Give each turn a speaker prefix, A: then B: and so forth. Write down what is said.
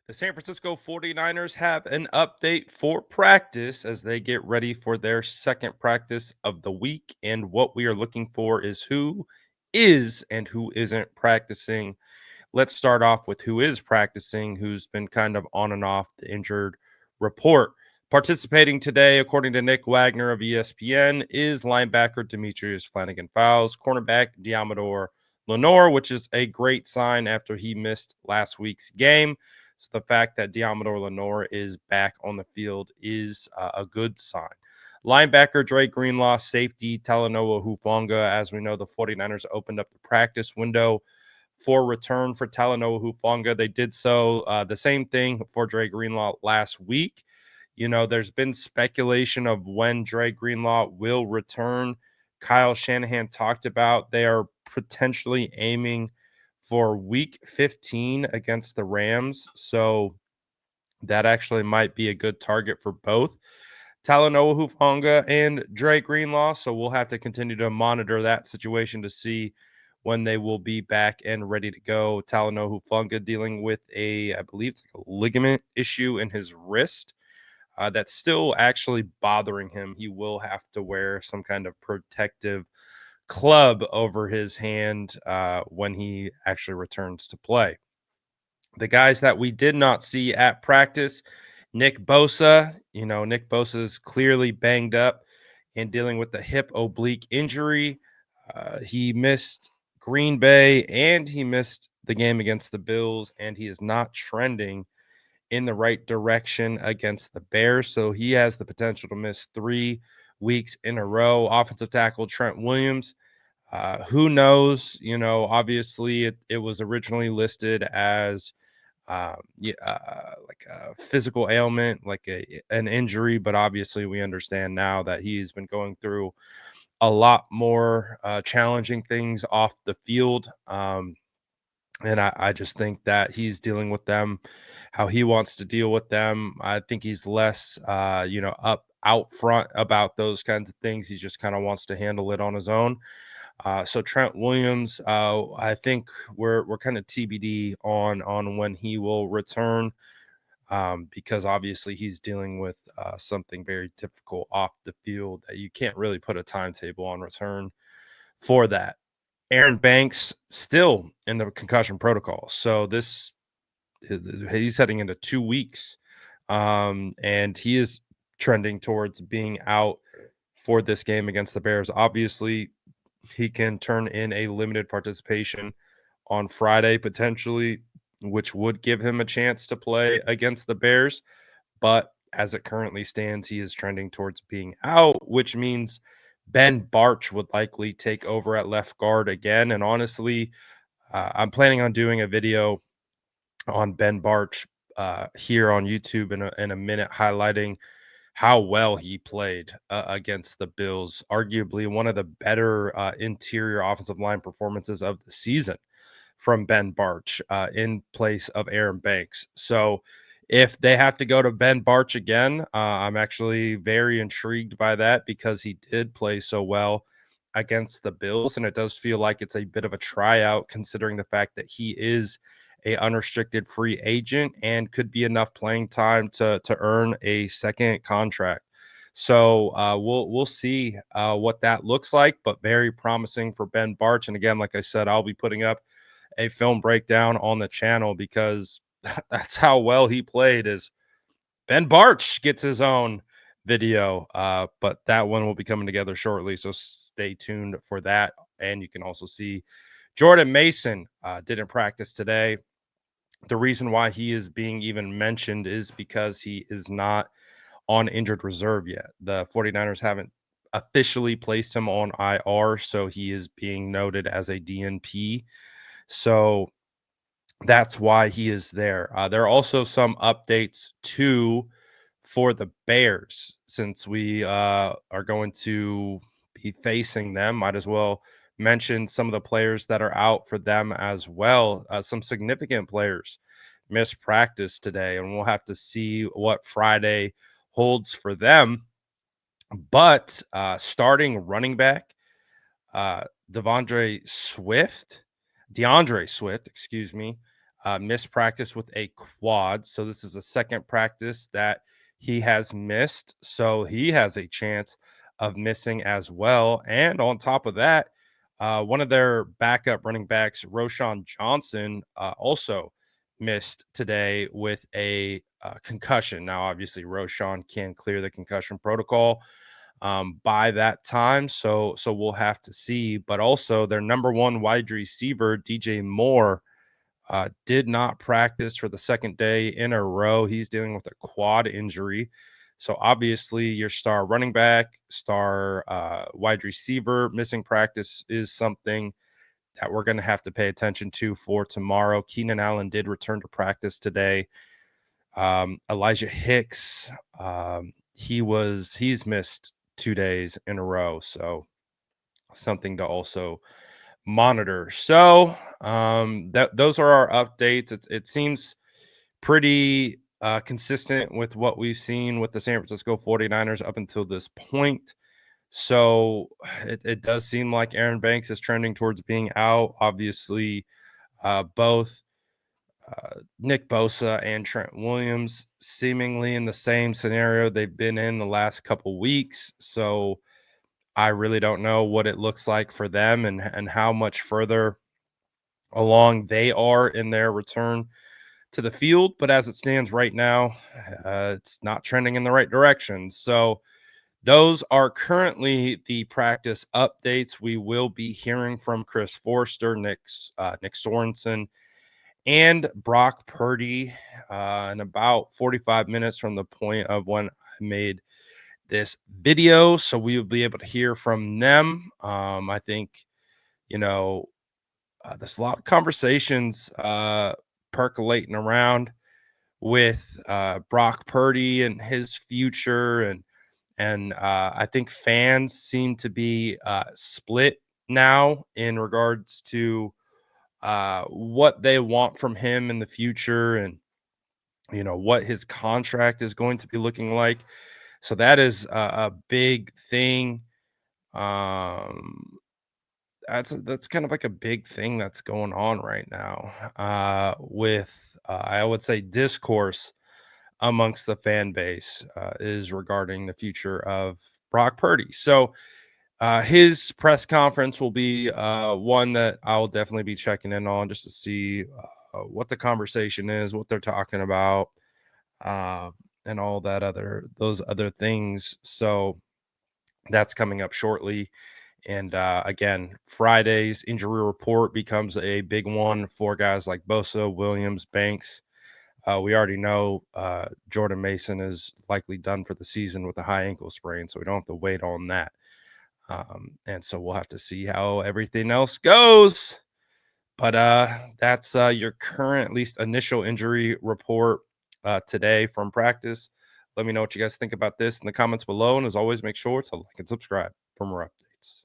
A: The San Francisco 49ers have an update for practice as they get ready for their second practice of the week. And what we are looking for is who is and who isn't practicing. Let's start off with who is practicing, who's been kind of on and off the injured report. Participating today, according to Nick Wagner of ESPN, is linebacker Demetrius Flanagan-Fowles, cornerback Diamador Lenore, which is a great sign after he missed last week's game. So the fact that Diamador Lenore is back on the field is a good sign. Linebacker Dre Greenlaw, safety Talanoa Hufanga. As we know, the 49ers opened up the practice window for return for Talanoa Hufanga. They did so the same thing for Dre Greenlaw last week. You know, there's been speculation of when Dre Greenlaw will return. Kyle Shanahan talked about they are potentially aiming for week 15 against the Rams. So that actually might be a good target for both Talanoa Hufanga and Dre Greenlaw. So we'll have to continue to monitor that situation to see when they will be back and ready to go. Talanoa Hufanga dealing with I believe it's like a ligament issue in his wrist. That's still actually bothering him. He will have to wear some kind of protective club over his hand when he actually returns to play. The guys that we did not see at practice, Nick Bosa. Nick Bosa is clearly banged up and dealing with the hip oblique injury. He missed Green Bay and he missed the game against the Bills, and he is not trending in the right direction against the Bears. So he has the potential to miss 3 weeks in a row. Offensive tackle Trent Williams. Who knows? Obviously it was originally listed as like a physical ailment, like an injury, but obviously we understand now that he's been going through a lot more challenging things off the field. And I just think that he's dealing with them how he wants to deal with them. I think he's less, up out front about those kinds of things. He just kind of wants to handle it on his own. So Trent Williams, I think we're kind of TBD on when he will return, because obviously he's dealing with something very difficult off the field that you can't really put a timetable on return for that. Aaron Banks still in the concussion protocol. So he's heading into 2 weeks, and he is trending towards being out for this game against the Bears. Obviously, he can turn in a limited participation on Friday potentially, which would give him a chance to play against the Bears. But as it currently stands, he is trending towards being out, which means Ben Barch would likely take over at left guard again. And honestly, I'm planning on doing a video on Ben Barch here on YouTube in a minute, highlighting how well he played against the Bills. Arguably one of the better interior offensive line performances of the season from Ben Barch in place of Aaron Banks. So if they have to go to Ben Barch again, I'm actually very intrigued by that because he did play so well against the Bills, and it does feel like it's a bit of a tryout considering the fact that he is a unrestricted free agent and could be enough playing time to earn a second contract. So we'll see what that looks like, but very promising for Ben Barch. And again, like I said, I'll be putting up a film breakdown on the channel because that's how well he played. Is Ben Barch gets his own video, but that one will be coming together shortly, so stay tuned for that. And you can also see Jordan Mason didn't practice today. The reason why he is being even mentioned is because he is not on injured reserve yet. The 49ers haven't officially placed him on IR, so he is being noted as a DNP. So that's why he is there. There are also some updates too for the Bears, since we are going to be facing them. Might as well mention some of the players that are out for them as well. Some significant players missed practice today, and we'll have to see what Friday holds for them. But starting running back uh, DeAndre Swift, excuse me, missed practice with a quad. So this is the second practice that he has missed. So he has a chance of missing as well. And on top of that, one of their backup running backs, Roshan Johnson, also missed today with a concussion. Now, obviously, Roshan can clear the concussion protocol by that time, so we'll have to see. But also, their number one wide receiver, DJ Moore, did not practice for the second day in a row. He's dealing with a quad injury. So obviously, your star running back, star wide receiver missing practice is something that we're going to have to pay attention to for tomorrow. Keenan Allen did return to practice today. Elijah Hicks, he's missed 2 days in a row. So something to also monitor. So that those are our updates. It seems pretty consistent with what we've seen with the San Francisco 49ers up until this point. So it does seem like Aaron Banks is trending towards being out. Obviously, both Nick Bosa and Trent Williams seemingly in the same scenario they've been in the last couple weeks. So I really don't know what it looks like for them and how much further along they are in their return to the field. But as it stands right now, it's not trending in the right direction. So those are currently the practice updates. We will be hearing from Chris Forster, Nick Sorensen, and Brock Purdy in about 45 minutes from the point of when I made this video. So we will be able to hear from them. I think, you know, there's a lot of conversations percolating around with Brock Purdy and his future, and I think fans seem to be split now in regards to what they want from him in the future, and what his contract is going to be looking like. So that is a big thing. Um, that's kind of like a big thing that's going on right now with I would say discourse amongst the fan base is regarding the future of Brock Purdy. So his press conference will be one that I'll definitely be checking in on just to see what the conversation is, what they're talking about, uh, and all those other things. So that's coming up shortly. And again, Friday's injury report becomes a big one for guys like Bosa, Williams, Banks. We already know Jordan Mason is likely done for the season with a high ankle sprain, so we don't have to wait on that. And so we'll have to see how everything else goes. But that's your current, at least initial injury report today from practice. Let me know what you guys think about this in the comments below. And as always, make sure to like and subscribe for more updates.